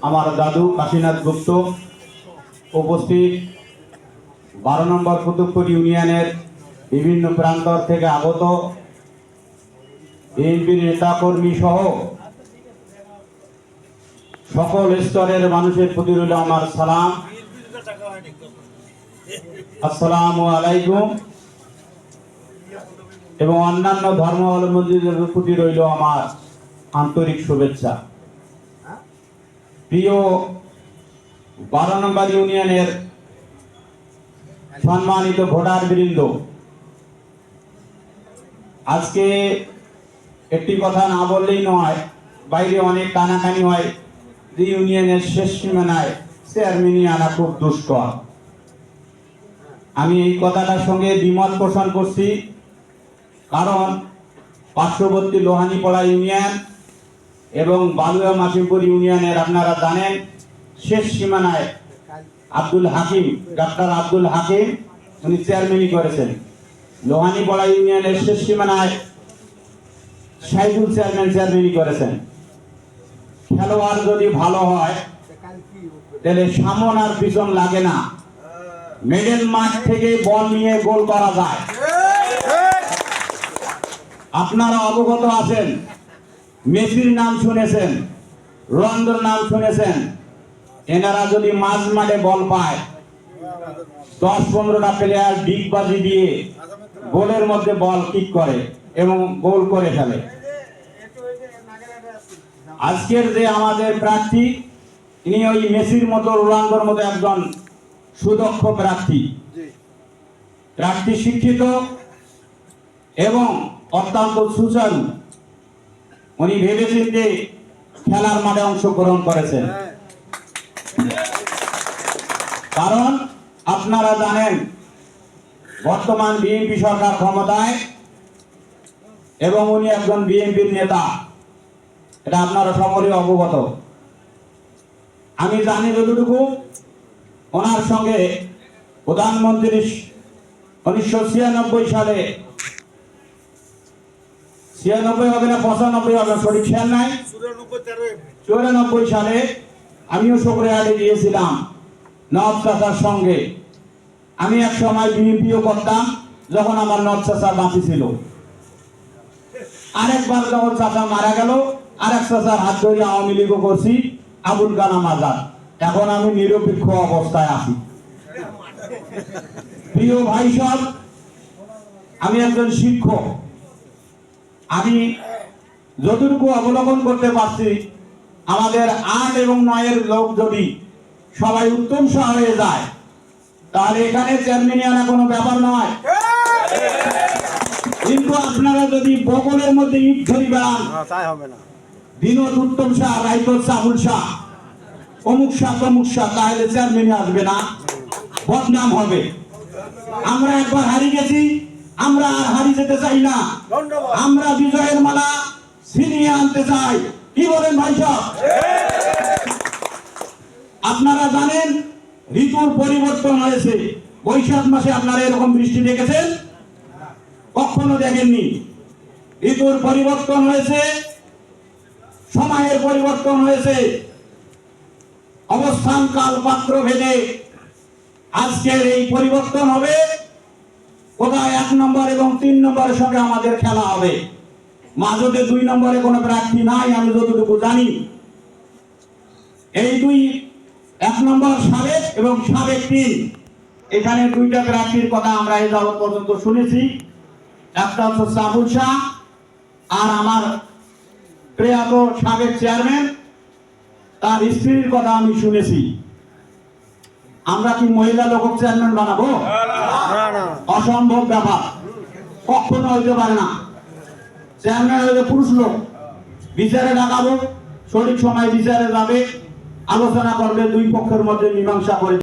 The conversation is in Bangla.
আমার দাদু কাশীনাথ গুপ্ত, উপস্থিত 12 নম্বর কুতুবপুর ইউনিয়নের বিভিন্ন প্রান্তর থেকে আগত বিএনপির নেতাকর্মী সহ সকল স্তরের মানুষের প্রতি রইল আমার সালাম। আসসালামু আলাইকুম। এবং অন্যান্য ধর্মাবলম্বীদের প্রতি রইল আমার আন্তরিক শুভেচ্ছা। প্রিয় 12 নম্বর ইউনিয়নের সম্মানিত ভোটার বৃন্দ, আজকে একটি কথা না বললেই নয়, বাইরে অনেক কানাকানি হয় যে ইউনিয়নের শেষ সীমানায় চেয়ারম্যানই আনা খুব দুষ্কর। আমি এই কথাটার সঙ্গে দ্বিমত পোষণ করছি, কারণ পার্শ্ববর্তী লোহানীপাড়া ইউনিয়ন এবং বালুয়া মাসিমপুর ইউনিয়নের আপনারা জানেন শেষ সীমানায় ডাক্তার আব্দুল হাকিম উনি চেয়ারম্যানই করেছেন। লোহানীপাড়া ইউনিয়নের শেষ সীমানায় সাইদুল চেয়ারম্যানই করেছেন। খেলোয়াড় যদি ভালো হয় তাহলে সামন আর পিছন লাগে না, মিডল মাঠ থেকে বল নিয়ে গোল করা যায়। আপনারা অবগত আছেন, মেসির নাম শুনেছেন, রোনালদোর নাম শুনেছেন। এনারা যদি মাঝ মাঠে বল পায় 10-15টা প্লেয়ার ডিগবাজি দিয়ে গোলের মধ্যে বল কিক করে এবং গোল করে ফেলে। আজকের যে আমাদের প্রার্থী, ইনি ওই মেসির মতো রোনালদোর মতো একজন সুদক্ষ প্রার্থী শিক্ষিত এবং অত্যন্ত সুচারু। উনি ভেবেছেন যে খেলার মাঠে অংশগ্রহণ করেছেন, কারণ আপনারা জানেন বর্তমান বিএনপি সরকার ক্ষমতায় এবং উনি একজন বিএনপির নেতা, এটা আপনারা সকলে অবগত। আমি জানি যতটুকু, ওনার সঙ্গে প্রধানমন্ত্রী 1996 সালে 96 হবে না 95 হবে সঠিক খেয়াল নাই, 94 সালে আমিও শুকরিয়াতে গিয়েছিলাম নওয়াব চাচার সঙ্গে। আমি এক সময় বিএনপিও করতাম যখন আমার নওয়াব চাচা বাঁচি ছিল। আরেকবার যখন চাচা মারা গেল, আরেক চাচার হাত ধরে আওয়ামী লীগও করছি, আবুল কালাম আজাদ। এখন আমি নিরপেক্ষ অবস্থায় আছি। প্রিয় ভাই সব, আমি একজন শিক্ষক। আমি যতটুকু অবলোকন করতে পারছি, আমাদের 8 এবং 9 লোক যদি সবাই উত্তম হয়ে যায় তাহলে এখানে চেয়ারম্যান আনা কোনো ব্যাপার নয়। কিন্তু আপনারা যদি বগলের মধ্যে ইট ধরি বেড়ান, বিনোদ উত্তম শাহ, রাইতর সাহুল শাহ, অমুক শাহ তমুক শাহ, তাহলে চেয়ারম্যান আসবে না, বদনাম হবে। আমরা একবার হারিয়ে গেছি, আমরা আর হারিয়ে যেতে চাই না। আমরা বিজয়ের মালা ছিনিয়ে আনতে চাই। কি বলেন ভাই সাহেব? আপনারা জানেন ঋতুর পরিবর্তন হয়েছে। বৈশাখ মাসে আপনারা এরকম বৃষ্টি দেখেছেন? কখনো দেখেননি। ঋতুর পরিবর্তন হয়েছে, সময়ের পরিবর্তন হয়েছে, অবস্থান কাল পাত্র ভেদে আজকের এই পরিবর্তন হবে। কোথায় 1 নম্বর এবং 3 নম্বরের সঙ্গে আমাদের খেলা হবে। মাঝে 2 নম্বরে কোনো প্রার্থী নাই আমি যতটুকু জানি। এই 1 নম্বর সাবেক এবং সাবেক 3, এখানে 2টা প্রার্থীর কথা আমরা এই যাবৎ পর্যন্ত শুনেছি। একটা হচ্ছে সাহুল শাহ আর আমার প্রয়াত সাবেক চেয়ারম্যান, তার স্ত্রীর কথা আমি শুনেছি। আমরা কি মহিলা লোক চেয়ারম্যান বানাবো? অসম্ভব ব্যাপার, কখনো হইতে পারে না। চেয়ারম্যান হইলে পুরুষ লোক। বিচারে ডাকাবো, সঠিক সময় বিচারে যাবে, আলোচনা করবে, 2 পক্ষের মধ্যে মীমাংসা করে